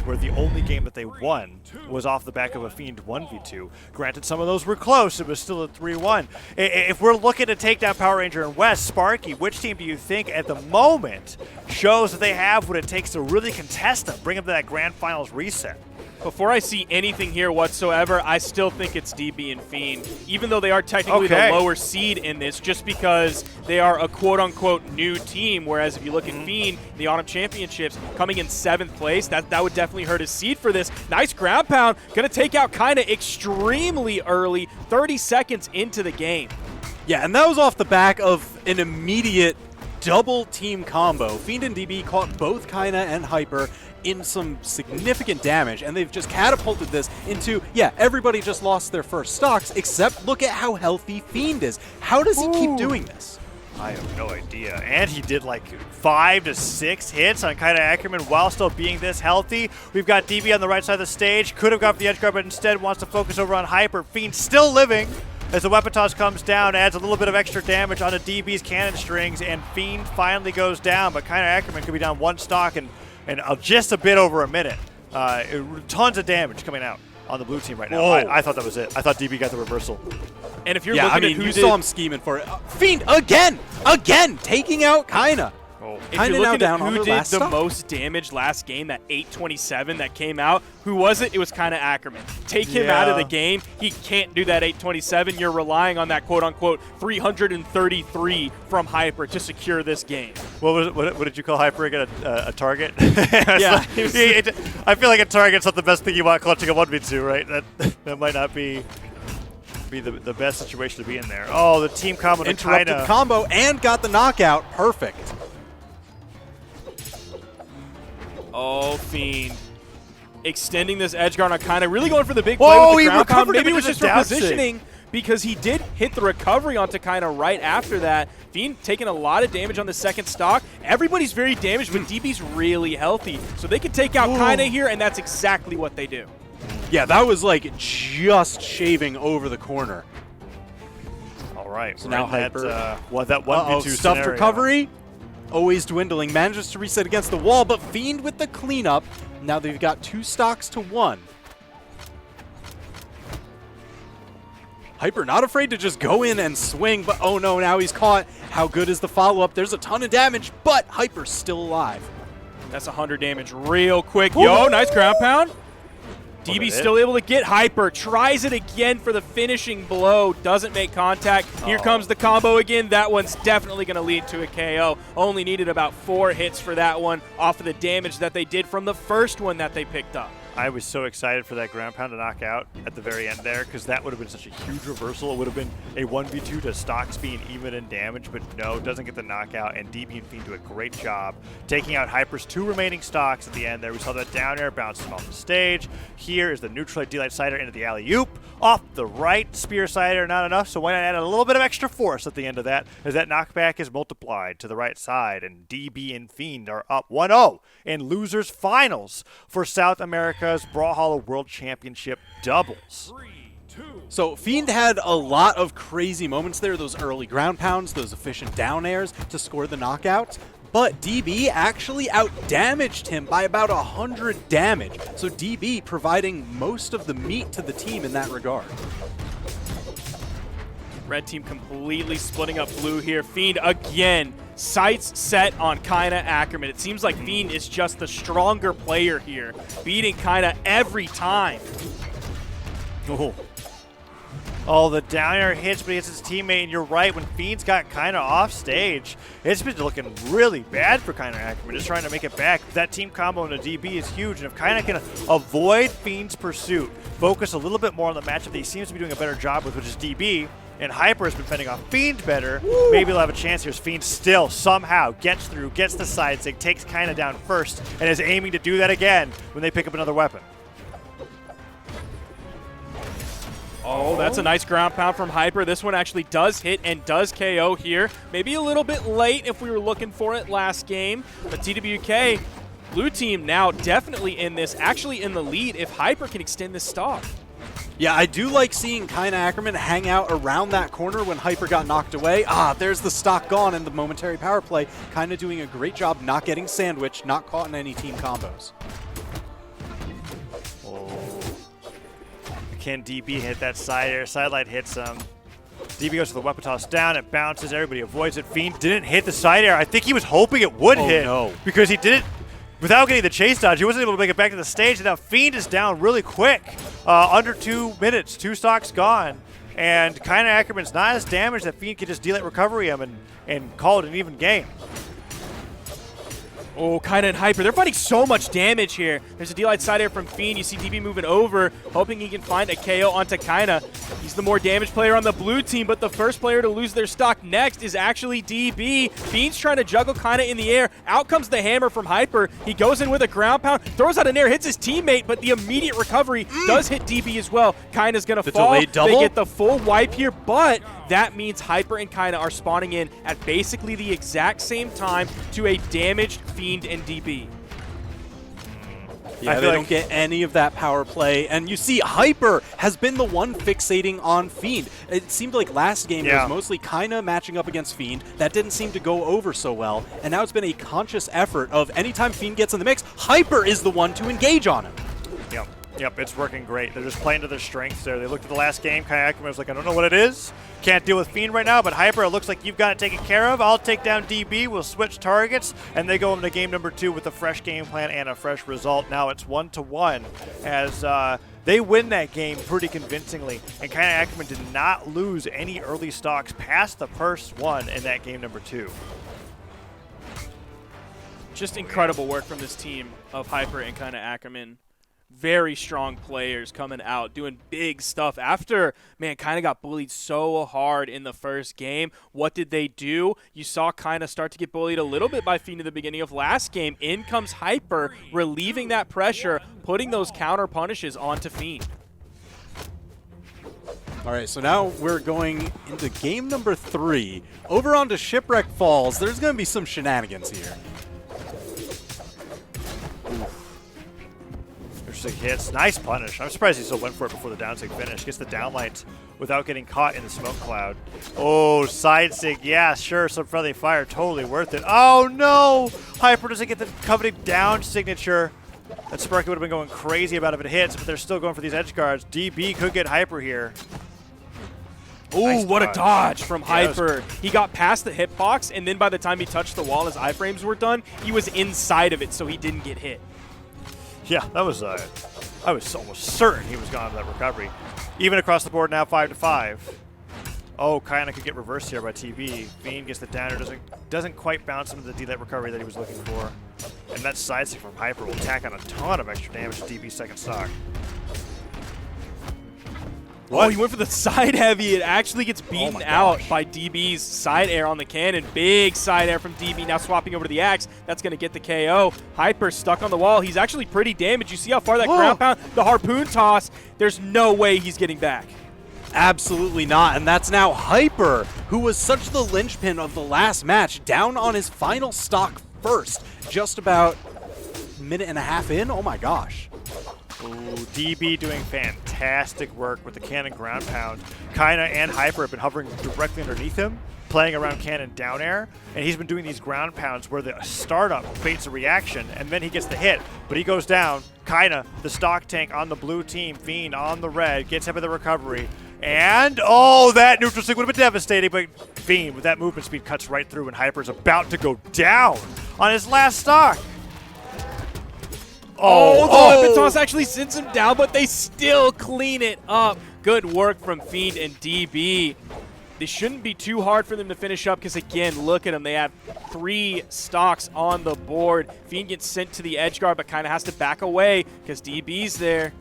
where the only game that they won was off the back of a Fiend 1v2. Granted, some of those were close. It was still a 3-1. If we're looking to take down Power Ranger and West, Sparky, which team do you think at the moment shows that they have what it takes to really contest them, bring them to that grand finals reset? Before I see anything here whatsoever, I still think it's DB and Fiend, even though they are technically the lower seed in this, just because they are a quote-unquote new team, whereas if you look at Fiend, the Autumn Championships, coming in 7th place, that would definitely hurt his seed for this. Nice ground pound, going to take out Kyna extremely early, 30 seconds into the game. Yeah, and that was off the back of an immediate double team combo. Fiend and DB caught both Kyna and Hyper in some significant damage, and they've just catapulted this into, yeah, everybody just lost their first stocks, except look at how healthy Fiend is. How does he keep doing this? I have no idea. And he did like 5 to 6 hits on Kyna Ackerman while still being this healthy. We've got DB on the right side of the stage. Could have gone for the edge guard, but instead wants to focus over on Hyper. Fiend still living as the weapon toss comes down, adds a little bit of extra damage onto DB's cannon strings, and Fiend finally goes down, but Kyna Ackerman could be down 1 stock and just a bit over a minute. Tons of damage coming out on the blue team right now. I thought that was it. I thought DB got the reversal. And if you're looking at who you saw him scheming for it. Fiend again, taking out Kyna. If you're looking at who did the most damage last game, that 827 that came out, who was it? It was Kyna Ackerman. Take him out of the game. He can't do that 827. You're relying on that quote-unquote 333 from Hyper to secure this game. What did you call Hyper again? A target? Yeah. I feel like a target's not the best thing you want clutching a 1v2, right? That might not be the best situation to be in there. Oh, the team combo to interrupted Kyna. Combo and got the knockout. Perfect. Oh, Fiend. Extending this edge guard on Kyna, really going for the big play with the ground pound. Maybe it was just for positioning because he did hit the recovery onto Kyna right after that. Fiend taking a lot of damage on the second stock. Everybody's very damaged, but DB's really healthy. So they can take out Kyna here, and that's exactly what they do. Yeah, that was like just shaving over the corner. All right. So now Hyper. That 1v2 stuffed recovery. Always dwindling, manages to reset against the wall, but Fiend with the cleanup. Now they've got 2 stocks to 1. Hyper not afraid to just go in and swing, but oh no, now he's caught. How good is the follow-up? There's a ton of damage, but Hyper's still alive. That's 100 damage real quick. Yo, nice ground pound. DB still able to get Hyper, tries it again for the finishing blow, doesn't make contact. Here comes the combo again. That one's definitely going to lead to a KO. Only needed about 4 hits for that one off of the damage that they did from the first one that they picked up. I was so excited for that ground pound to knock out at the very end there, because that would have been such a huge reversal. It would have been a 1v2 to stocks being even in damage, but no, doesn't get the knockout, and DB and Fiend do a great job taking out Hyper's 2 remaining stocks at the end there. We saw that down air, bounced him off the stage. Here is the neutral D-Light Cider into the alley-oop. Off the right, Spear Cider, not enough, so why not add a little bit of extra force at the end of that, as that knockback is multiplied to the right side, and DB and Fiend are up 1-0 in losers finals for South America's Brawlhalla World Championship doubles. So Fiend had a lot of crazy moments there, those early ground pounds, those efficient down airs to score the knockout. But DB actually out-damaged him by about 100 damage. So DB providing most of the meat to the team in that regard. Red team completely splitting up blue here. Fiend again, sights set on Kyna Ackerman. It seems like Fiend is just the stronger player here, beating Kyna every time. Oh, the down air hits, but he hits his teammate, and you're right, when Fiend's got Kyna off stage, it's been looking really bad for Kyna Ackerman, just trying to make it back. That team combo in a DB is huge, and if Kyna can avoid Fiend's pursuit, focus a little bit more on the matchup that he seems to be doing a better job with, which is DB, and Hyper has been fending off Fiend better, maybe he'll have a chance here as Fiend still somehow gets through, gets the side sig, takes Kyna down first, and is aiming to do that again when they pick up another weapon. Oh, that's a nice ground pound from Hyper. This one actually does hit and does KO here. Maybe a little bit late if we were looking for it last game. But TWK, blue team now definitely in this, actually in the lead if Hyper can extend this stock. Yeah, I do like seeing Kyna Ackerman hang out around that corner when Hyper got knocked away. There's the stock gone in the momentary power play. Kyna doing a great job not getting sandwiched, not caught in any team combos. Can DB hit that side air? Sidelight hits him. DB goes for the weapon toss down. It bounces. Everybody avoids it. Fiend didn't hit the side air. I think he was hoping it would hit. No. Because he did it without getting the chase dodge. He wasn't able to make it back to the stage. And now Fiend is down really quick. Under 2 minutes. 2 stocks gone. And Kyna Ackerman's not as damaged that Fiend can just delay recovery him and call it an even game. Oh, Kyna and Hyper. They're fighting so much damage here. There's a D-Light side air from Fiend. You see DB moving over, hoping he can find a KO onto Kyna. He's the more damaged player on the blue team, but the first player to lose their stock next is actually DB. Fiend's trying to juggle Kyna in the air. Out comes the hammer from Hyper. He goes in with a ground pound, throws out an air, hits his teammate, but the immediate recovery does hit DB as well. Kyna's going to fall. Delayed double? They get the full wipe here, but that means Hyper and Kyna are spawning in at basically the exact same time to a damaged Fiend and DB. Yeah, they don't get any of that power play. And you see, Hyper has been the one fixating on Fiend. It seemed like last game was mostly Kyna matching up against Fiend. That didn't seem to go over so well. And now it's been a conscious effort of anytime Fiend gets in the mix, Hyper is the one to engage on him. Yep, it's working great. They're just playing to their strengths there. They looked at the last game. Kyna Ackerman was like, I don't know what it is. Can't deal with Fiend right now, but Hyper, it looks like you've got it taken care of. I'll take down DB. We'll switch targets, and they go into game number 2 with a fresh game plan and a fresh result. Now it's 1-1 as they win that game pretty convincingly, and Kyna Ackerman did not lose any early stocks past the first one in that game number 2. Just incredible work from this team of Hyper and Kyna Ackerman. Very strong players coming out, doing big stuff. After, man, Kyna got bullied so hard in the first game. What did they do? You saw Kyna start to get bullied a little bit by Fiend at the beginning of last game. In comes Hyper, relieving that pressure, putting those counter punishes onto Fiend. All right, so now we're going into game number 3. Over onto Shipwreck Falls. There's going to be some shenanigans here. Hits. Nice punish. I'm surprised he still went for it before the down sig finish. Gets the downlight without getting caught in the smoke cloud. Oh, side sig. Yeah, sure. Some friendly fire. Totally worth it. Oh, no. Hyper doesn't get the coveted down signature. That Sparky would have been going crazy about if it hits, but they're still going for these edge guards. DB could get Hyper here. Ooh, nice what dodge. a dodge from Hyper. He got past the hitbox, and then by the time he touched the wall, his iframes were done, he was inside of it, so he didn't get hit. Yeah, that was, I was almost certain he was gone to that recovery. Even across the board now, 5-5. Oh, Kyna could get reversed here by TB. Fiend gets the downer, doesn't quite bounce into the D-Light recovery that he was looking for. And that side stick from Hyper will tack on a ton of extra damage to DB's second stock. Oh, he went for the side heavy. It actually gets beaten out by DB's side air on the cannon. Big side air from DB, now swapping over to the axe. That's going to get the KO. Hyper stuck on the wall. He's actually pretty damaged. You see how far that ground pound, the harpoon toss, there's no way he's getting back. Absolutely not, and that's now Hyper, who was such the linchpin of the last match, down on his final stock first, just about a minute and a half in. Oh my gosh. Ooh, DB doing fantastic work with the cannon ground pound. Kyna and Hyper have been hovering directly underneath him, playing around cannon down air, and he's been doing these ground pounds where the startup baits a reaction, and then he gets the hit, but he goes down. Kyna, the stock tank on the blue team, Fiend on the red, gets him with the recovery, and oh, that neutral stick would have been devastating, but Fiend with that movement speed cuts right through, and Hyper's about to go down on his last stock. Oh, the weapon toss actually sends him down, but they still clean it up. Good work from Fiend and DB. This shouldn't be too hard for them to finish up because, again, look at them. They have 3 stocks on the board. Fiend gets sent to the edge guard, but kind of has to back away because DB's there.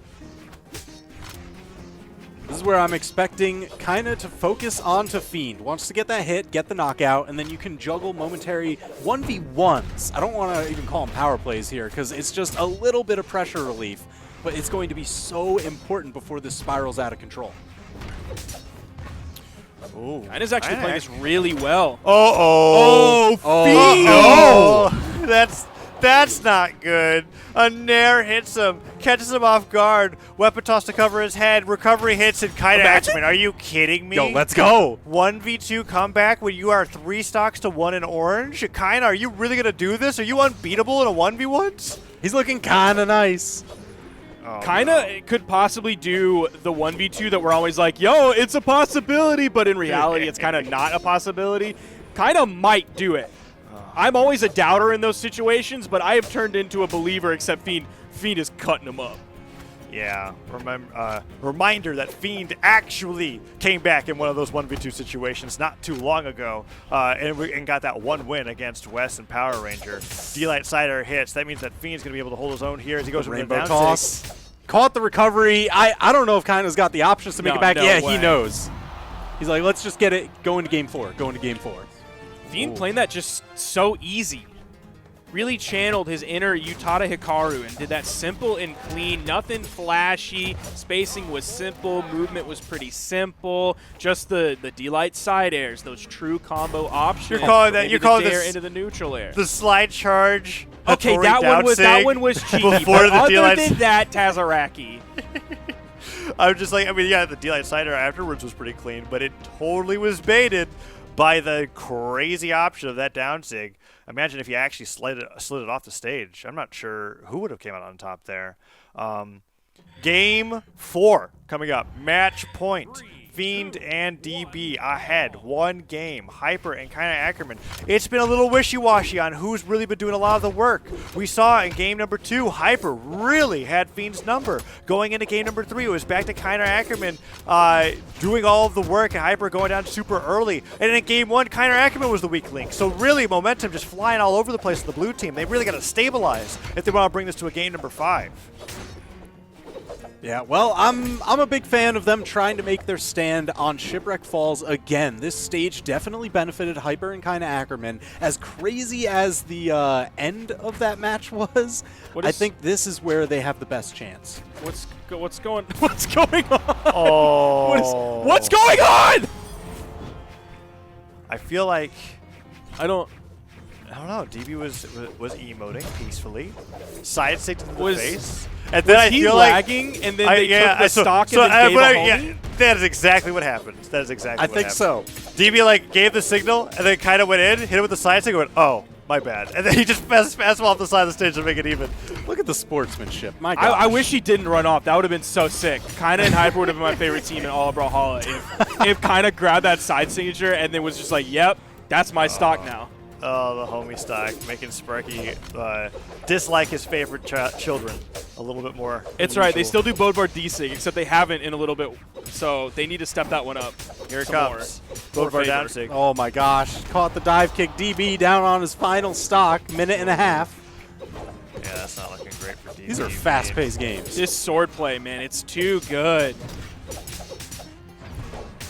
This is where I'm expecting Kyna to focus onto Fiend. Wants to get that hit, get the knockout, and then you can juggle momentary 1v1s. I don't want to even call them power plays here because it's just a little bit of pressure relief, but it's going to be so important before this spirals out of control. Ooh, Kyna's actually playing this really well. Oh, Fiend! Oh, that's not good. A nair hits him, catches him off guard. Weapon toss to cover his head. Recovery hits and Kyna Ackerman. Are you kidding me? Yo, let's go. 1v2 comeback when you are 3 stocks to 1 in orange. Kyna, are you really gonna do this? Are you unbeatable in a 1v1s? He's looking kind of nice. Kyna could possibly do the 1v2 that we're always like, yo, it's a possibility, but in reality, it's kind of not a possibility. Kyna might do it. I'm always a doubter in those situations, but I have turned into a believer, except Fiend is cutting him up. Yeah, reminder that Fiend actually came back in one of those 1v2 situations not too long ago and got that one win against West and Power Ranger. D-Light Cider hits. That means that Fiend's going to be able to hold his own here as he goes into the Rainbow down toss. six. Caught the recovery. I don't know if Kyna's got the options to make it back. No yeah, way. he knows. He's like, let's just get it. Go into game 4. Go into game 4. Fiend playing that just so easy. Really channeled his inner Utada Hikaru and did that simple and clean, nothing flashy. Spacing was simple, movement was pretty simple. Just the D-Light side airs, those true combo options. You're calling that? You're calling this into the neutral air. the slide charge? Okay, that one was cheeky. Before but the other D-Light than that, Tazaraki. I'm just like, I mean, yeah, the D-Light Cider afterwards was pretty clean, but it totally was baited by the crazy option of that down sig. Imagine if you actually slid it off the stage. I'm not sure who would have came out on top there. Game 4 coming up. Match point. Fiend and DB ahead. One game. Hyper and Kyna Ackerman. It's been a little wishy-washy on who's really been doing a lot of the work. We saw in game number 2, Hyper really had Fiend's number. Going into game number 3, it was back to Kyna Ackerman doing all of the work and Hyper going down super early. And in game 1, Kyna Ackerman was the weak link. So really, momentum just flying all over the place with the blue team. They really got to stabilize if they want to bring this to a game number 5. Yeah, well, I'm a big fan of them trying to make their stand on Shipwreck Falls again. This stage definitely benefited Hyper and Kyna Ackerman. As crazy as the end of that match was, I think this is where they have the best chance. What's going on? Oh. What's going on? I feel like, I don't know. DB was emoting peacefully. Side stick to the Was- face. And then I he feel like lagging and then they took the stock so, and then gave but a homie? yeah, that is exactly what happened. That is exactly I what think happened. so. DB like gave the signal and then kind of went in, hit it with the side stick and went, oh, my bad. And then he just passed him off the side of the stage to make it even. Look at the sportsmanship. My God. I wish he didn't run off. That would have been so sick. Kyna and Hyper would have been my favorite team in all of Brawlhalla if Kyna grabbed that side signature and then was just like, yep, that's my stock now. Oh, the homie stock, making Sparky dislike his favorite children a little bit more. It's right. They still do Bodvar desig, except they haven't in a little bit. So they need to step that one up. Here it some comes. Bodvar down sig. Oh my gosh. Caught the dive kick. DB down on his final stock. Minute and a half. Yeah, that's not looking great for DB. These are fast-paced games. This sword play, man, it's too good.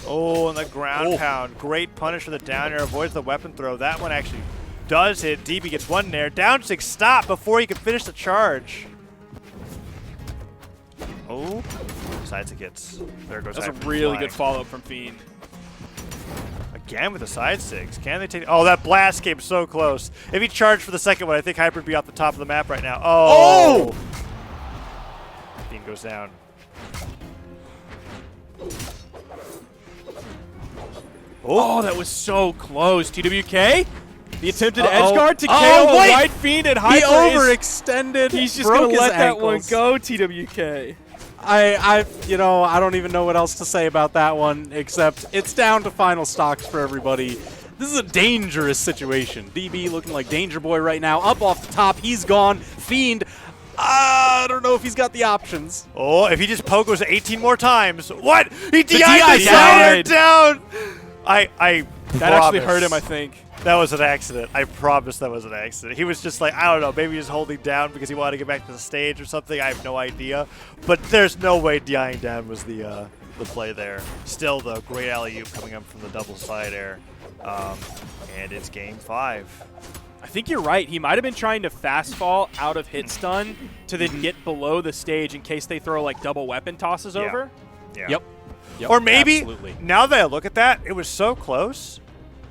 Oh, and the ground pound. Great punish for the down air. Avoids the weapon throw. That one actually does hit. DB gets one there. Down six stop before he can finish the charge. Oh, side to hits. There goes. That's a Hyper really flying. good follow-up from Fiend. Again with the side six. Can they take? Oh, that blast came so close. If he charged for the second one, I think Hyper would be off the top of the map right now. Oh! Fiend goes down. Oh, that was so close. TWK? The attempted edge Uh-oh. guard to KO Oh, a wait! wide Fiend and He Hyper overextended. He's just broke going to his let that one ankles. go, TWK. I don't even know what else to say about that one, except it's down to final stocks for everybody. This is a dangerous situation. DB looking like Danger Boy right now. Up off the top, he's gone. Fiend, I don't know if he's got the options. Oh, if he just pokos 18 more times. What? He DI'd DI the Cider down! That actually hurt him, I think. That was an accident. I promise that was an accident. He was just like, I don't know, maybe he was holding down because he wanted to get back to the stage or something. I have no idea. But there's no way DIing down was the play there. Still, though, great alley-oop coming up from the double side air. And it's game 5. I think you're right. He might have been trying to fast fall out of hit stun to then get below the stage in case they throw like double weapon tosses over. Yeah. Yep. Or maybe, absolutely. now that I look at that, it was so close.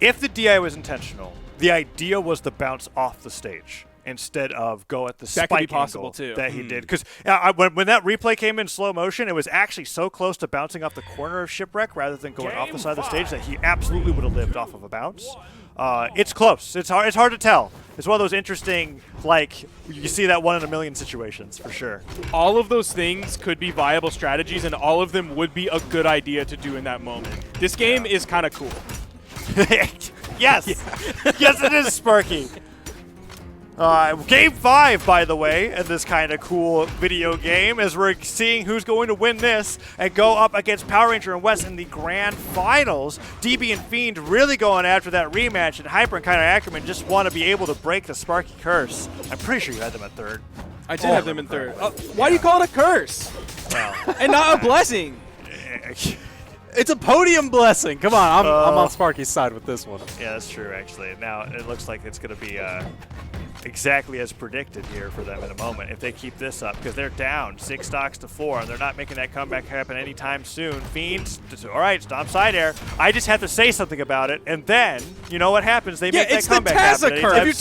If the DI was intentional, the idea was to bounce off the stage. instead of go at the That could be spike possible, angle too. that he did. Because when that replay came in slow motion, it was actually so close to bouncing off the corner of Shipwreck rather than going off the side of the stage that he absolutely would have lived off of a bounce. It's close. It's hard to tell. It's one of those interesting, like, you see that 1 in a million situations, for sure. All of those things could be viable strategies, and all of them would be a good idea to do in that moment. This game is kind of cool. Yes. Yes, it is, Sparky. Game 5, by the way, in this kind of cool video game, as we're seeing who's going to win this and go up against Power Ranger and West in the grand finals. DB and Fiend really going after that rematch, and Hyper and Kyna Ackerman just want to be able to break the Sparky curse. I'm pretty sure you had them at third. I did have them in third. Why do you call it a curse? Well, And not a blessing? It's a podium blessing. Come on, I'm on Sparky's side with this one. yeah, that's true, actually. Now, it looks like it's going to be exactly as predicted here for them in a moment if they keep this up, because they're down 6 stocks to 4, and they're not making that comeback happen anytime soon. Fiend, all right, stomp side air. I just have to say something about it, and then, you know what happens? They make that comeback happen. If you're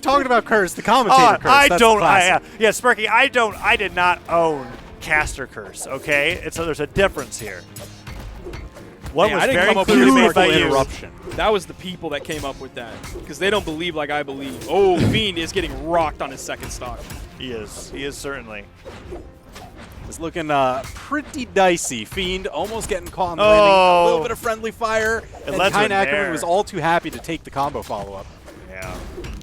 talking about curse, the commentator curse. Yeah, Sparky, I did not own Caster Curse, okay? There's a difference here. One was I didn't very come up with clearly this made by you. interruption. That was the people that came up with that, because they don't believe like I believe. Oh, Fiend is getting rocked on his second stock. He is certainly. It's looking pretty dicey. Fiend almost getting caught on the landing. A little bit of friendly fire. And led to an Kyna Ackerman air. was all too happy to take the combo follow-up. Yeah.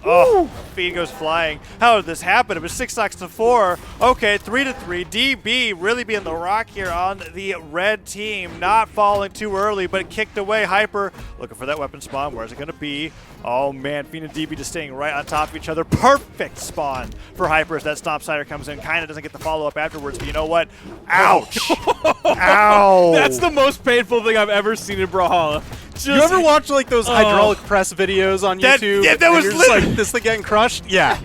Oh, Fiend goes flying. How did this happen? It was 6 stocks to 4. Okay, 3 to 3. DB really being the rock here on the red team. Not falling too early, but kicked away. Hyper looking for that weapon spawn. Where's it going to be? Oh, man. Fiend and DB just staying right on top of each other. Perfect spawn for Hyper as that stomp sider comes in. Kinda doesn't get the follow-up afterwards, but you know what? Ouch. Ow. That's the most painful thing I've ever seen in Brawlhalla. You ever watch like those hydraulic press videos on YouTube? Yeah, that and was you're just literally- like this thing getting crushed. Yeah.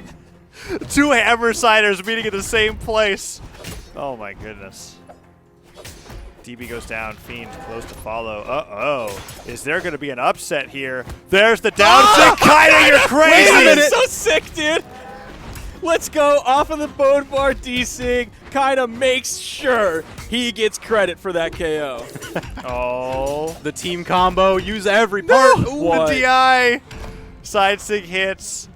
2 hammer siders meeting in the same place. Oh my goodness. DB goes down. Fiend close to follow. Uh-oh. Is there going to be an upset here? There's the down sick. Kyna, you're crazy. Wait a minute. So sick, dude. Let's go off of the bone bar desig. Kyna makes sure he gets credit for that KO. Oh. The team combo. Use every part. Ooh, What? the DI. Side sig hits.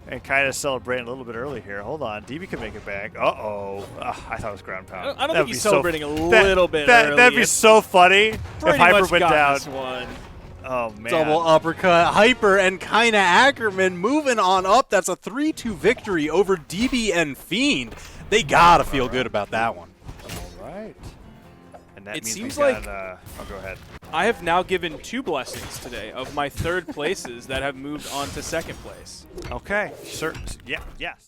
And Kyna's celebrating a little bit early here. Hold on. DB can make it back. Uh-oh. I thought it was ground pound. I don't That'd think be he's so- celebrating a little bit early. That'd be so funny if Pretty Hyper much went got down. this one. Oh, man. Double uppercut. Hyper and Kyna Ackerman moving on up. That's a 3-2 victory over DB and Fiend. They gotta feel good about that one. All right. And that It means seems we like- got, oh, go ahead. I have now given 2 blessings today of my third places that have moved on to second place. Okay. Sure. Yeah. Yes.